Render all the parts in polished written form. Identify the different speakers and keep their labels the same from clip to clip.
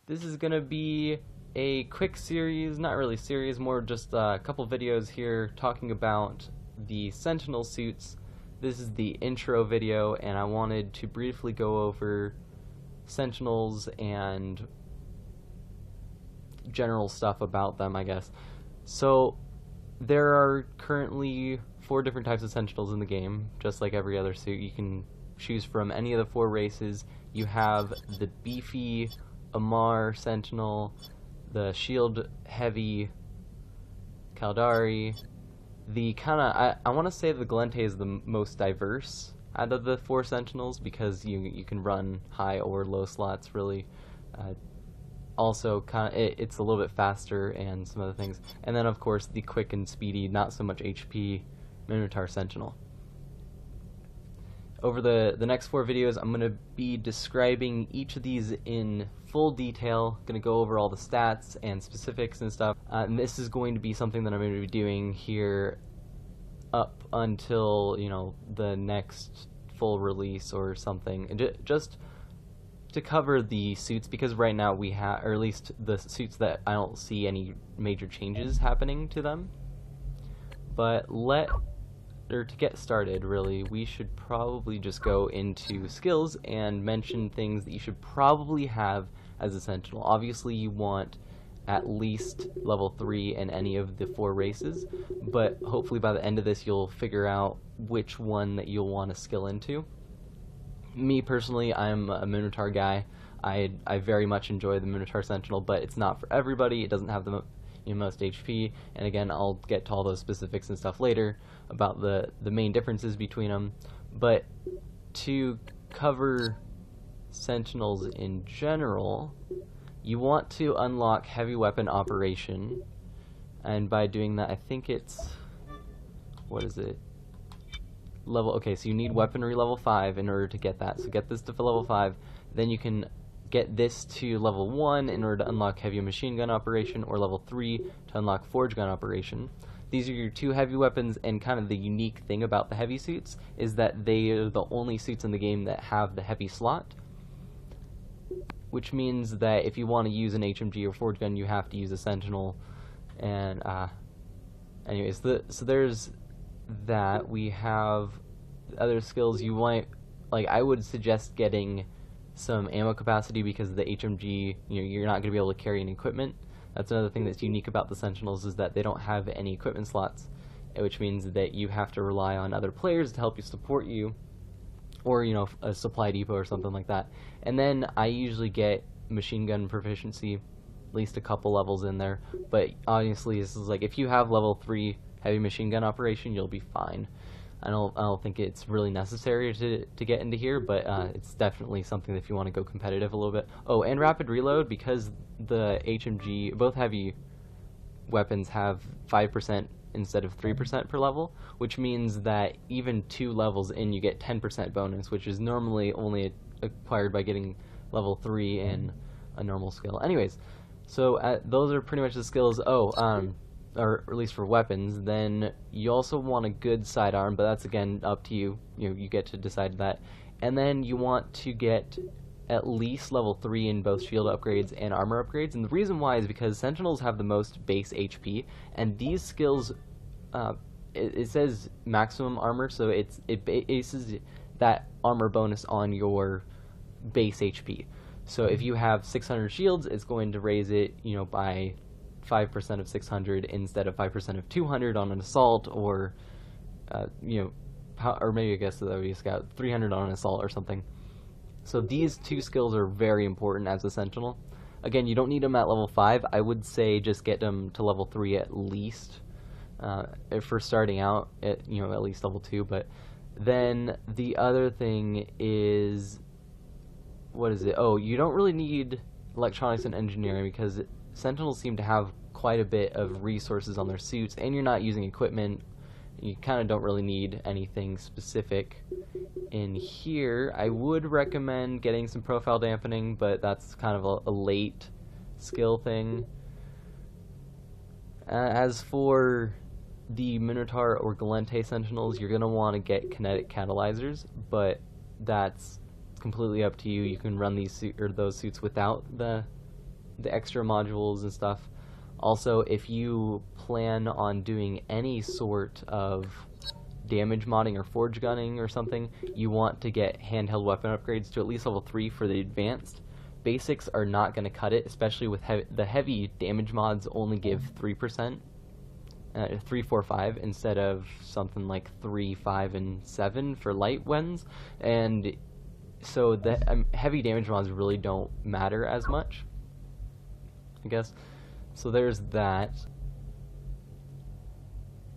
Speaker 1: This is gonna be a quick series, not really series, more just a couple videos here talking about the Sentinel suits. This is the intro video, and I wanted to briefly go over Sentinels and general stuff about them, I guess. So there are currently 4 different types of Sentinels in the game, just like every other suit. You can choose from any of the 4 races. You have the beefy Amar Sentinel, the shield heavy Caldari, the kinda, I want to say the Galente is the most diverse out of the 4 Sentinels because you can run high or low slots really. Also, it's a little bit faster and some other things. And then, of course, the quick and speedy, not so much HP Minotaur Sentinel. Over the next 4 videos, I'm going to be describing each of these in full detail. Going to go over all the stats and specifics and stuff. And this is going to be something that I'm going to be doing here up until, the next full release or something. And just to cover the suits, because right now we have, or at least the suits that I don't see any major changes happening to them. But to get started, really, we should probably just go into skills and mention things that you should probably have as a Sentinel. Obviously, you want at least level 3 in any of the 4 races, but hopefully by the end of this you'll figure out which one that you'll want to skill into. Me personally, I'm a Minotaur guy. I very much enjoy the Minotaur Sentinel, but it's not for everybody. It doesn't have the most HP, and again, I'll get to all those specifics and stuff later about the main differences between them. But to cover Sentinels in general, you want to unlock heavy weapon operation, and by doing that, I think it's, what is it? Okay, so you need weaponry level 5 in order to get that. So get this to level 5, then you can get this to level 1 in order to unlock heavy machine gun operation, or level 3 to unlock forge gun operation. These are your 2 heavy weapons, and kind of the unique thing about the heavy suits is that they are the only suits in the game that have the heavy slot, which means that if you want to use an HMG or forge gun, you have to use a Sentinel. And anyways, so there's that. We have other skills you might like. I would suggest getting some ammo capacity because the HMG, you're not going to be able to carry any equipment. That's another thing that's unique about the Sentinels, is that they don't have any equipment slots, which means that you have to rely on other players to help you support you, or a supply depot or something like that. And then I usually get machine gun proficiency, at least a couple levels in there, but obviously this is like, if you have level 3 heavy machine gun operation, you'll be fine. I don't think it's really necessary to get into here, but it's definitely something that if you want to go competitive a little bit. Oh, and rapid reload, because the HMG, both heavy weapons have 5% instead of 3% per level, which means that even 2 levels in, you get 10% bonus, which is normally only acquired by getting level 3 in a normal skill. Anyways, so those are pretty much the skills. Or at least for weapons. Then you also want a good sidearm, but that's again up to you. You get to decide that. And then you want to get at least level 3 in both shield upgrades and armor upgrades. And the reason why is because Sentinels have the most base HP, and these skills, it says maximum armor, so it bases that armor bonus on your base HP. So if you have 600 shields, it's going to raise it, by 5% of 600 instead of 5% of 200 on an assault, or or maybe I guess that would be a scout, 300 on an assault or something. So these 2 skills are very important as a Sentinel. Again, you don't need them at level 5. I would say just get them to level 3 at least for starting out at at least level 2. But then the other thing is, what is it? Oh, you don't really need electronics and engineering because Sentinels seem to have quite a bit of resources on their suits, and you're not using equipment. You kind of don't really need anything specific in here. I would recommend getting some profile dampening, but that's kind of a late skill thing. As for the Minotaur or Galente Sentinels, you're going to want to get kinetic catalyzers, but that's completely up to you. You can run those suits without the the extra modules and stuff. Also, if you plan on doing any sort of damage modding or forge gunning or something, you want to get handheld weapon upgrades to at least level 3 for the advanced. Basics are not going to cut it, especially with the heavy damage mods only give 3%, 3, 4, 5 instead of something like 3, 5, and 7 for light ones, and so the heavy damage mods really don't matter as much, I guess. So there's that.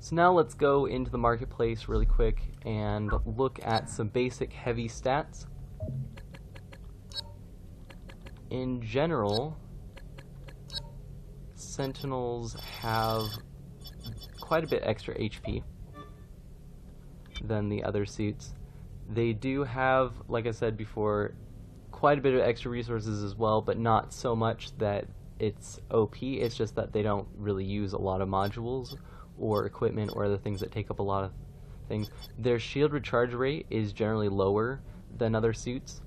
Speaker 1: So now let's go into the marketplace really quick and look at some basic heavy stats. In general, Sentinels have quite a bit extra HP than the other suits. They do have, like I said before, quite a bit of extra resources as well, but not so much that it's OP. It's just that they don't really use a lot of modules or equipment or other things that take up a lot of things. Their shield recharge rate is generally lower than other suits,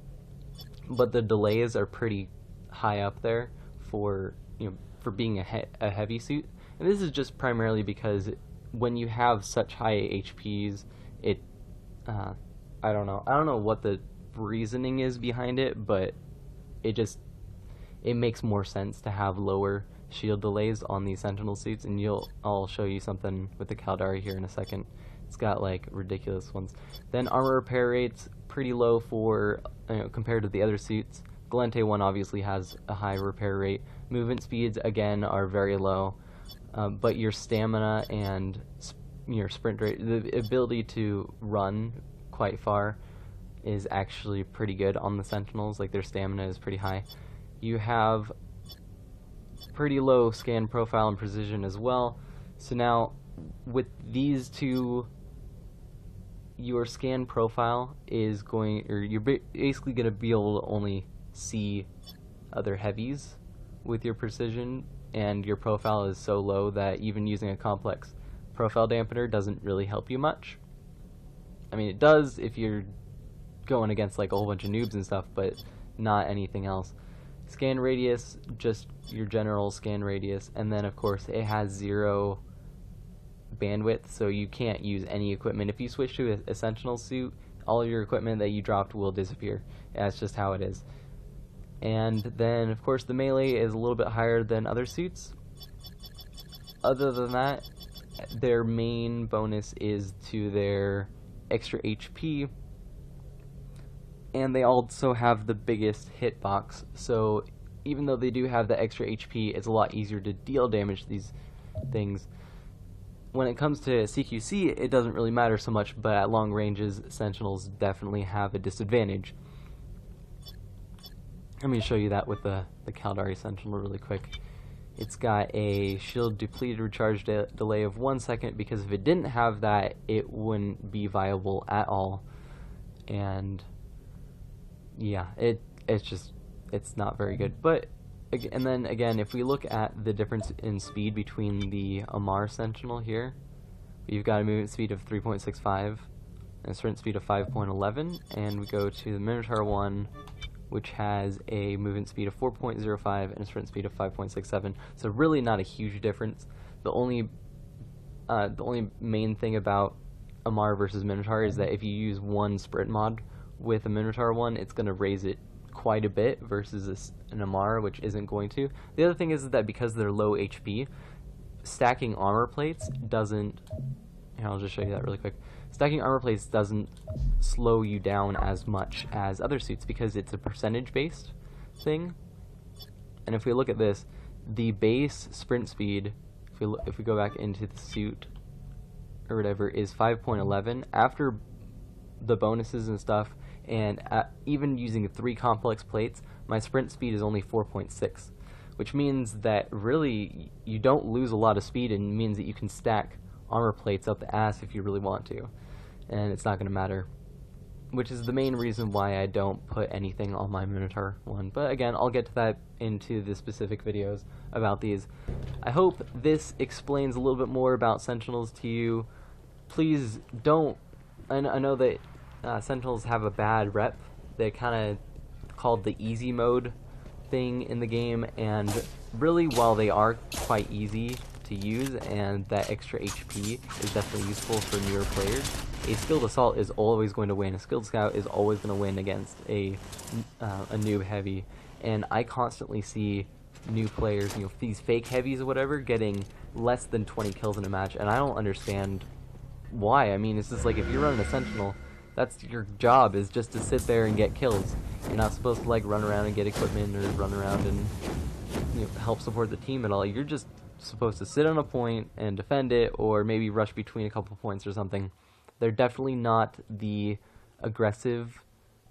Speaker 1: but the delays are pretty high up there for, you know, for being a heavy suit. And this is just primarily because when you have such high HPs, it I don't know what the reasoning is behind it, but it makes more sense to have lower shield delays on these Sentinel suits, and I'll show you something with the Caldari here in a second. It's got like ridiculous ones. Then armor repair rates pretty low for, you know, compared to the other suits. Galente 1 obviously has a high repair rate. Movement speeds again are very low, but your stamina and your sprint rate, the ability to run quite far, is actually pretty good on the Sentinels. Like, their stamina is pretty high. You have pretty low scan profile and precision as well. So now with these two, your scan profile is going, or you're basically going to be able to only see other heavies with your precision, and your profile is so low that even using a complex profile dampener doesn't really help you much. I mean, it does if you're going against like a whole bunch of noobs and stuff, but not anything else. Scan radius, just your general scan radius, and then of course it has 0 bandwidth, so you can't use any equipment. If you switch to a Sentinel suit, all your equipment that you dropped will disappear. That's just how it is. And then of course the melee is a little bit higher than other suits. Other than that, their main bonus is to their extra HP, and they also have the biggest hitbox, so even though they do have the extra HP, it's a lot easier to deal damage to these things. When it comes to CQC, it doesn't really matter so much, but at long ranges, Sentinels definitely have a disadvantage. Let me show you that with the Caldari Sentinel really quick. It's got a shield depleted recharge delay of 1 second, because if it didn't have that, it wouldn't be viable at all. And yeah, it's not very good. But and then again, if we look at the difference in speed between the Amarr Sentinel here, you've got a movement speed of 3.65 and a sprint speed of 5.11, and we go to the Minotaur one, which has a movement speed of 4.05 and a sprint speed of 5.67. So really not a huge difference. The only main thing about Amarr versus Minotaur is that if you use one sprint mod with a Minotaur one, it's going to raise it quite a bit versus an Amarr, which isn't going to. The other thing is that because they're low HP, stacking armor plates doesn't... Here, I'll just show you that really quick. Stacking armor plates doesn't slow you down as much as other suits because it's a percentage-based thing. And if we look at this, the base sprint speed, if we go back into the suit or whatever, is 5.11. After the bonuses and stuff, and even using 3 complex plates, my sprint speed is only 4.6, which means that really you don't lose a lot of speed, and means that you can stack armor plates up the ass if you really want to, and it's not going to matter, which is the main reason why I don't put anything on my Minotaur one. But again, I'll get to that into the specific videos about these. I hope this explains a little bit more about Sentinels to you. Please don't... I know that Sentinels have a bad rep. They're kind of called the easy mode thing in the game, and really, while they are quite easy to use and that extra HP is definitely useful for newer players, a skilled assault is always going to win. A skilled scout is always going to win against a noob heavy, and I constantly see new players, you know, these fake heavies or whatever, getting less than 20 kills in a match, and I don't understand why. I mean, it's just like, if you're running a Sentinel, that's your job, is just to sit there and get kills. You're not supposed to like run around and get equipment, or run around and, you know, help support the team at all. You're just supposed to sit on a point and defend it, or maybe rush between a couple points or something. They're definitely not the aggressive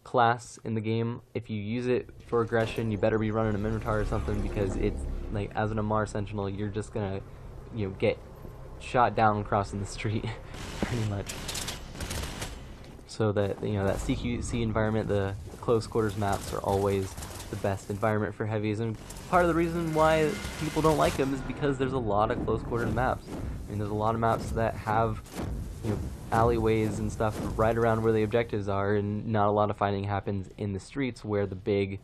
Speaker 1: class in the game. If you use it for aggression, you better be running a Minotaur or something, because it's like, as an Amar Sentinel, you're just gonna, you know, get shot down crossing the street pretty much. So that, you know, that CQC environment, the close quarters maps, are always the best environment for heavies, and part of the reason why people don't like them is because there's a lot of close quarters maps. I mean, there's a lot of maps that have, you know, alleyways and stuff right around where the objectives are, and not a lot of fighting happens in the streets where the big,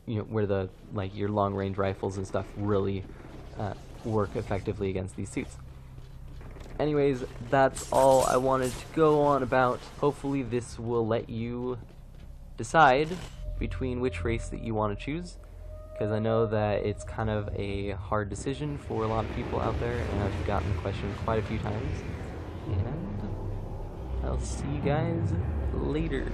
Speaker 1: you know, where the, like, your long range rifles and stuff really work effectively against these suits. Anyways, that's all I wanted to go on about. Hopefully this will let you decide between which race that you want to choose, because I know that it's kind of a hard decision for a lot of people out there, and I've gotten the question quite a few times. And I'll see you guys later.